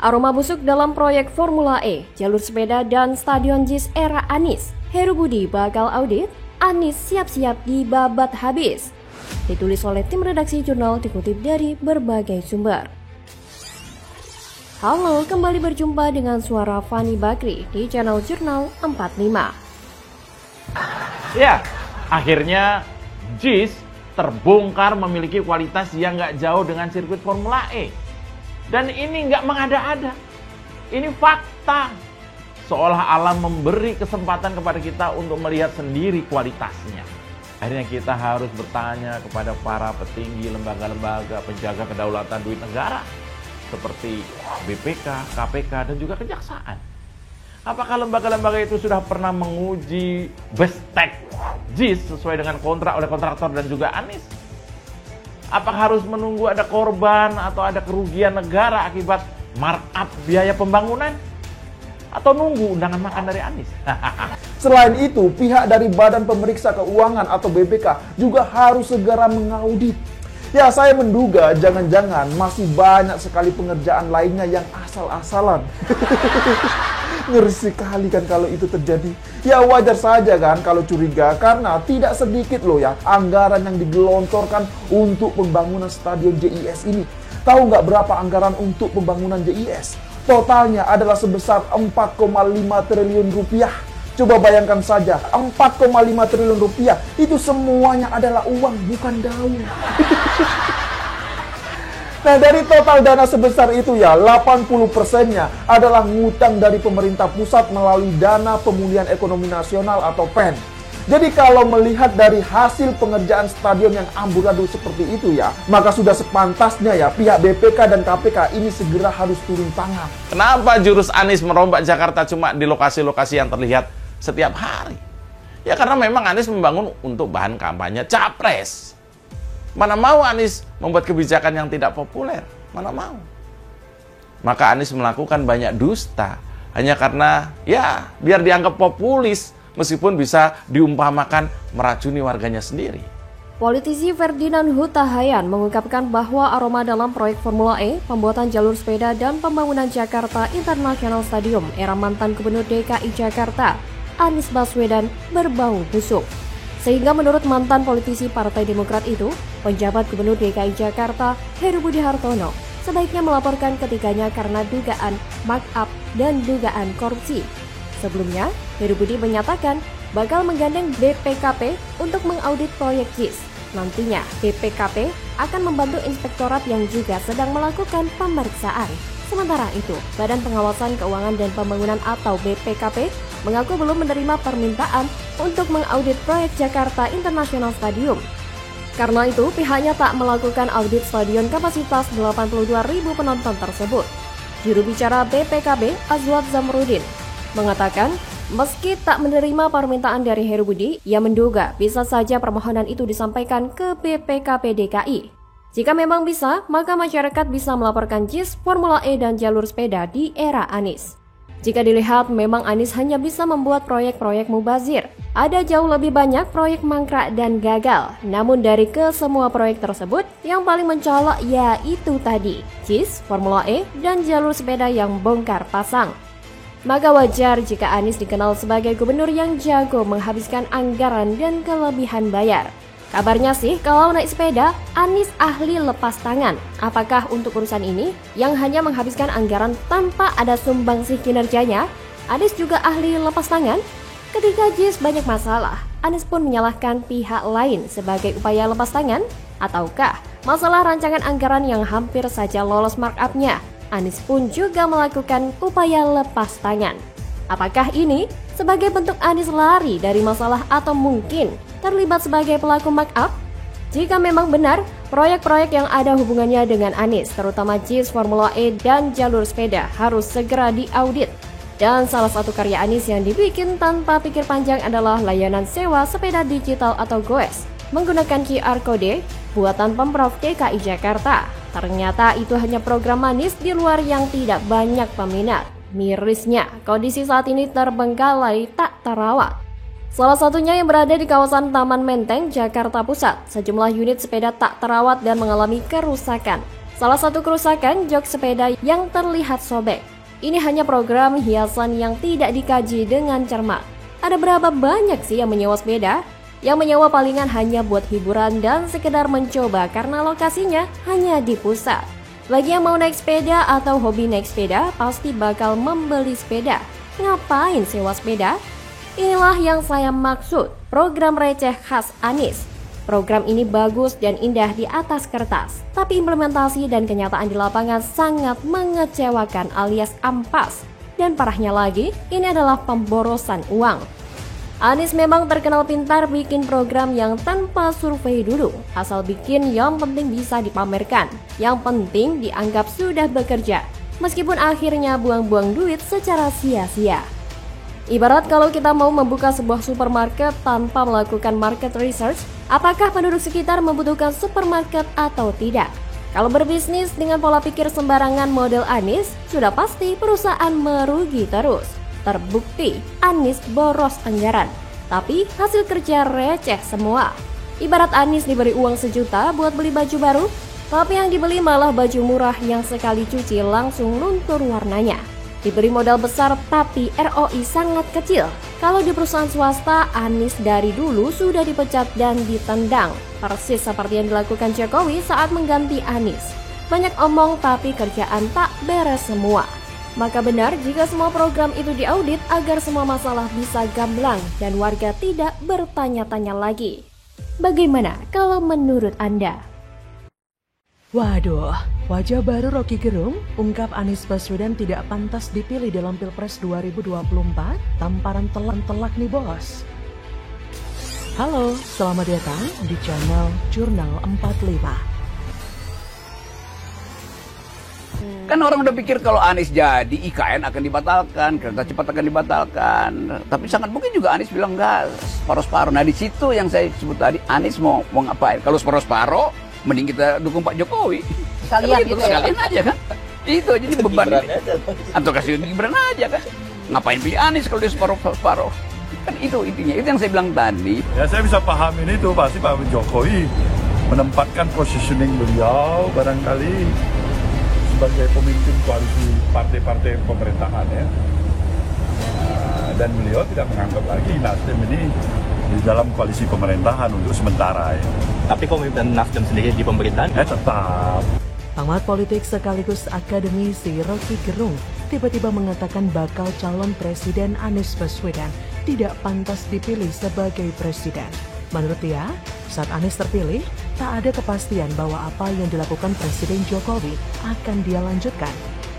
Aroma busuk dalam proyek Formula E, jalur sepeda dan stadion JIS era Anies. Heru Budi bakal audit, Anies siap-siap dibabat habis. Ditulis oleh tim redaksi jurnal dikutip dari berbagai sumber. Halo, kembali berjumpa dengan suara Fani Bakri di channel Jurnal 45. Ya, akhirnya JIS terbongkar memiliki kualitas yang nggak jauh dengan sirkuit Formula E. Dan ini nggak mengada-ada. Ini fakta. Seolah alam memberi kesempatan kepada kita untuk melihat sendiri kualitasnya. Akhirnya kita harus bertanya kepada para petinggi lembaga-lembaga penjaga kedaulatan duit negara. Seperti BPK, KPK, dan juga Kejaksaan. Apakah lembaga-lembaga itu sudah pernah menguji bestek JIS sesuai dengan kontrak oleh kontraktor dan juga Anies? Apakah harus menunggu ada korban atau ada kerugian negara akibat markup biaya pembangunan? Atau nunggu undangan makan dari Anies? Selain itu, pihak dari Badan Pemeriksa Keuangan atau BPK juga harus segera mengaudit. Ya, saya menduga jangan-jangan masih banyak sekali pengerjaan lainnya yang asal-asalan. Ngeri sekali kan kalau itu terjadi. Ya wajar saja kan kalau curiga, karena tidak sedikit loh ya anggaran yang digelontorkan untuk pembangunan stadion JIS ini. Tahu nggak berapa anggaran untuk pembangunan JIS? Totalnya adalah sebesar 4,5 triliun rupiah. Coba bayangkan saja, 4,5 triliun rupiah itu semuanya adalah uang, bukan daun. Nah, dari total dana sebesar itu ya, 80%-nya adalah ngutang dari pemerintah pusat melalui Dana Pemulihan Ekonomi Nasional atau PEN. Jadi kalau melihat dari hasil pengerjaan stadion yang amburadul seperti itu ya, maka sudah sepantasnya ya pihak BPK dan KPK ini segera harus turun tangan. Kenapa jurus Anies merombak Jakarta cuma di lokasi-lokasi yang terlihat setiap hari? Ya karena memang Anies membangun untuk bahan kampanye capres. Mana mau Anies membuat kebijakan yang tidak populer? Mana mau? Maka Anies melakukan banyak dusta hanya karena ya biar dianggap populis meskipun bisa diumpamakan meracuni warganya sendiri. Politisi Ferdinand Huta Hayan mengungkapkan bahwa aroma dalam proyek Formula E, pembuatan jalur sepeda dan pembangunan Jakarta International Stadium era mantan Gubernur DKI Jakarta, Anies Baswedan, berbau busuk. Sehingga menurut mantan politisi Partai Demokrat itu, penjabat Gubernur DKI Jakarta, Heru Budi Hartono, sebaiknya melaporkan ketiganya karena dugaan markup dan dugaan korupsi. Sebelumnya, Heru Budi menyatakan bakal menggandeng BPKP untuk mengaudit proyek JIS. Nantinya, BPKP akan membantu inspektorat yang juga sedang melakukan pemeriksaan. Sementara itu, Badan Pengawasan Keuangan dan Pembangunan atau BPKP mengaku belum menerima permintaan untuk mengaudit proyek Jakarta International Stadium. Karena itu, pihaknya tak melakukan audit stadion kapasitas 82.000 penonton tersebut. Juru bicara BPKB, Azwad Zamrudin, mengatakan meski tak menerima permintaan dari Heru Budi, ia menduga bisa saja permohonan itu disampaikan ke BPKP DKI. Jika memang bisa, maka masyarakat bisa melaporkan JIS, Formula E, dan jalur sepeda di era Anies. Jika dilihat memang Anies hanya bisa membuat proyek-proyek mubazir, ada jauh lebih banyak proyek mangkrak dan gagal. Namun dari kesemua proyek tersebut, yang paling mencolok yaitu tadi, JIS, Formula E, dan jalur sepeda yang bongkar pasang. Maka wajar jika Anies dikenal sebagai gubernur yang jago menghabiskan anggaran dan kelebihan bayar. Kabarnya sih kalau naik sepeda, Anies ahli lepas tangan. Apakah untuk urusan ini yang hanya menghabiskan anggaran tanpa ada sumbangsih kinerjanya, Anies juga ahli lepas tangan? Ketika JIS banyak masalah, Anies pun menyalahkan pihak lain sebagai upaya lepas tangan? Ataukah masalah rancangan anggaran yang hampir saja lolos markup-nya, Anies pun juga melakukan upaya lepas tangan? Apakah ini sebagai bentuk Anies lari dari masalah atau mungkin terlibat sebagai pelaku markup? Jika memang benar, proyek-proyek yang ada hubungannya dengan Anies, terutama JIS, Formula E, dan jalur sepeda harus segera diaudit. Dan salah satu karya Anies yang dibikin tanpa pikir panjang adalah layanan sewa sepeda digital atau GoES menggunakan QR Code buatan Pemprov DKI Jakarta. Ternyata itu hanya program manis di luar yang tidak banyak peminat. Mirisnya, kondisi saat ini terbengkalai tak terawat. Salah satunya yang berada di kawasan Taman Menteng, Jakarta Pusat. Sejumlah unit sepeda tak terawat dan mengalami kerusakan. Salah satu kerusakan jok sepeda yang terlihat sobek. Ini hanya program hiasan yang tidak dikaji dengan cermat. Ada berapa banyak sih yang menyewa sepeda? Yang menyewa palingan hanya buat hiburan dan sekedar mencoba karena lokasinya hanya di pusat. Bagi yang mau naik sepeda atau hobi naik sepeda, pasti bakal membeli sepeda. Ngapain sewa sepeda? Inilah yang saya maksud, program receh khas Anies. Program ini bagus dan indah di atas kertas, tapi implementasi dan kenyataan di lapangan sangat mengecewakan alias ampas. Dan parahnya lagi, ini adalah pemborosan uang. Anies memang terkenal pintar bikin program yang tanpa survei dulu. Asal bikin yang penting bisa dipamerkan, yang penting dianggap sudah bekerja. Meskipun akhirnya buang-buang duit secara sia-sia. Ibarat kalau kita mau membuka sebuah supermarket tanpa melakukan market research, apakah penduduk sekitar membutuhkan supermarket atau tidak? Kalau berbisnis dengan pola pikir sembarangan model Anies, sudah pasti perusahaan merugi terus. Terbukti Anies boros anggaran, tapi hasil kerja receh semua. Ibarat Anies diberi uang 1 juta buat beli baju baru, tapi yang dibeli malah baju murah yang sekali cuci langsung luntur warnanya. Diberi modal besar tapi ROI sangat kecil. Kalau di perusahaan swasta, Anies dari dulu sudah dipecat dan ditendang, persis seperti yang dilakukan Jokowi saat mengganti Anies. Banyak omong tapi kerjaan tak beres semua. Maka benar jika semua program itu diaudit agar semua masalah bisa gamblang dan warga tidak bertanya-tanya lagi. Bagaimana kalau menurut Anda? Waduh, wajah baru Rocky Gerung ungkap Anies Baswedan tidak pantas dipilih dalam Pilpres 2024, tamparan telak nih bos. Halo, selamat datang di channel Jurnal 45. Kan orang udah pikir kalau Anies jadi IKN akan dibatalkan, kereta cepat akan dibatalkan. Tapi sangat mungkin juga Anies bilang enggak, separuh-separuh. Nah di situ yang saya sebut tadi, Anies mau ngapain? Kalau separuh-separuh, mending kita dukung Pak Jokowi. Sekalian gitu ya. Sekalian aja kan. Itu jadi beban ini. Atau kasih Gibran aja kan. Ngapain pilih Anies kalau dia separuh-separuh? Kan itu intinya, itu yang saya bilang tadi. Ya saya bisa pahamin itu, pasti Pak Jokowi menempatkan positioning beliau barangkali sebagai pemimpin koalisi partai-partai pemerintahan ya. Dan beliau tidak menganggap lagi Nasdem ini di dalam koalisi pemerintahan untuk sementara ya. Tapi pemimpinan Nasdem sendiri di pemerintahan? Tetap. Pengamat politik sekaligus akademisi Rocky Gerung tiba-tiba mengatakan bakal calon presiden Anies Baswedan tidak pantas dipilih sebagai presiden. Menurut dia, saat Anies terpilih, tak ada kepastian bahwa apa yang dilakukan Presiden Jokowi akan dia lanjutkan.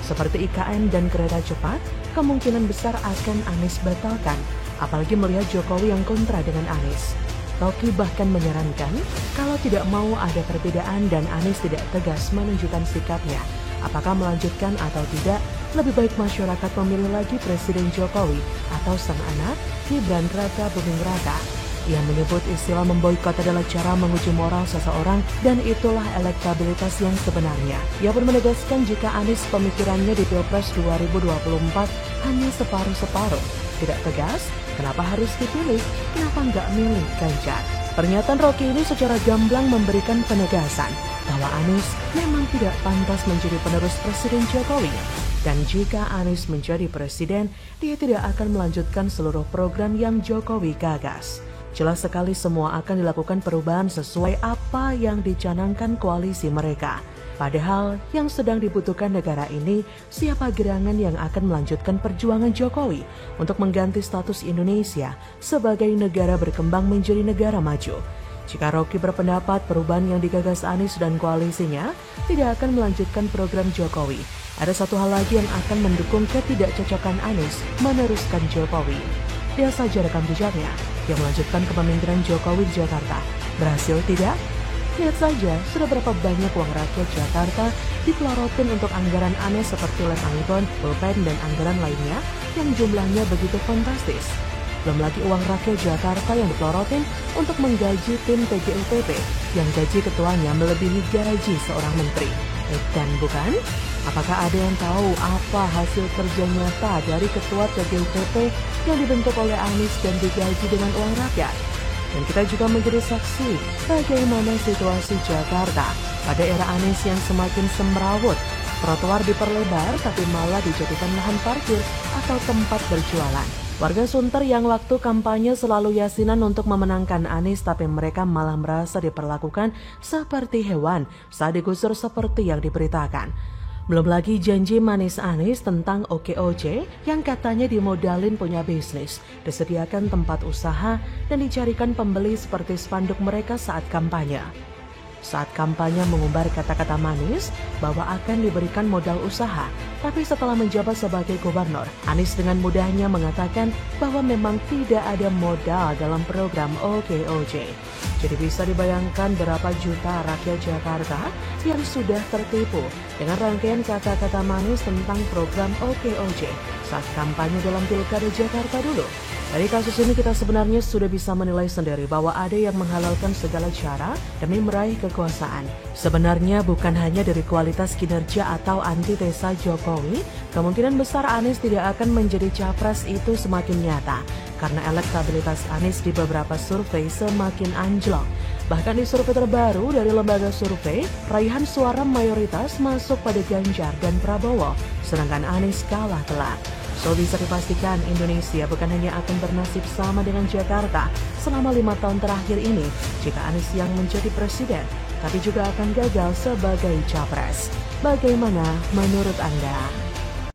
Seperti IKN dan kereta cepat, kemungkinan besar akan Anies batalkan, apalagi melihat Jokowi yang kontra dengan Anies. Rocky bahkan menyarankan kalau tidak mau ada perbedaan dan Anies tidak tegas menunjukkan sikapnya, apakah melanjutkan atau tidak, lebih baik masyarakat memilih lagi Presiden Jokowi atau sang anak Gibran Raka Buming Raka. Ia menyebut istilah memboikot adalah cara menguji moral seseorang dan itulah elektabilitas yang sebenarnya. Ia pun menegaskan jika Anies pemikirannya di Pilpres 2024 hanya separuh-separuh. Tidak tegas, kenapa harus dipilih? Kenapa nggak milih Ganjar? Pernyataan Rocky ini secara gamblang memberikan penegasan bahwa Anies memang tidak pantas menjadi penerus Presiden Jokowi. Dan jika Anies menjadi presiden, dia tidak akan melanjutkan seluruh program yang Jokowi gagas. Jelas sekali semua akan dilakukan perubahan sesuai apa yang dicanangkan koalisi mereka. Padahal yang sedang dibutuhkan negara ini siapa gerangan yang akan melanjutkan perjuangan Jokowi untuk mengganti status Indonesia sebagai negara berkembang menjadi negara maju. Jika Rocky berpendapat perubahan yang digagas Anies dan koalisinya tidak akan melanjutkan program Jokowi, ada satu hal lagi yang akan mendukung ketidakcocokan Anies meneruskan Jokowi. Dia saja rekam jejaknya yang melanjutkan kepemimpinan Jokowi di Jakarta. Berhasil tidak? Lihat saja sudah berapa banyak uang rakyat Jakarta dipelorotin untuk anggaran aneh seperti lem Ambon, pulpen, dan anggaran lainnya yang jumlahnya begitu fantastis. Belum lagi uang rakyat Jakarta yang dipelorotin untuk menggaji tim TGUPP yang gaji ketuanya melebihi gaji seorang menteri. Dan bukan? Apakah ada yang tahu apa hasil kerja nyata dari ketua TGUPP yang dibentuk oleh Anies dan digaji dengan uang rakyat? Dan kita juga menjadi saksi bagaimana situasi Jakarta pada era Anies yang semakin semrawut. Trotoar diperlebar tapi malah dijadikan lahan parkir atau tempat berjualan. Warga Sunter yang waktu kampanye selalu yasinan untuk memenangkan Anies, tapi mereka malah merasa diperlakukan seperti hewan saat digusur seperti yang diberitakan. Belum lagi janji manis Anies tentang OKOJ yang katanya dimodalin punya bisnis, disediakan tempat usaha, dan dicarikan pembeli seperti spanduk mereka saat kampanye. Saat kampanye mengumbar kata-kata manis bahwa akan diberikan modal usaha, tapi setelah menjabat sebagai gubernur, Anies dengan mudahnya mengatakan bahwa memang tidak ada modal dalam program OKOJ. Jadi bisa dibayangkan berapa juta rakyat Jakarta yang sudah tertipu dengan rangkaian kata-kata manis tentang program OKOJ saat kampanye dalam Pilkada Jakarta dulu. Dari kasus ini kita sebenarnya sudah bisa menilai sendiri bahwa ada yang menghalalkan segala cara demi meraih kekuasaan. Sebenarnya bukan hanya dari kualitas kinerja atau antitesa Jokowi, kemungkinan besar Anies tidak akan menjadi capres itu semakin nyata. Karena elektabilitas Anies di beberapa survei semakin anjlok. Bahkan di survei terbaru dari lembaga survei, raihan suara mayoritas masuk pada Ganjar dan Prabowo, sedangkan Anies kalah telak. So bisa dipastikan Indonesia bukan hanya akan bernasib sama dengan Jakarta selama 5 tahun terakhir ini jika Anies yang menjadi presiden, tapi juga akan gagal sebagai capres. Bagaimana menurut Anda?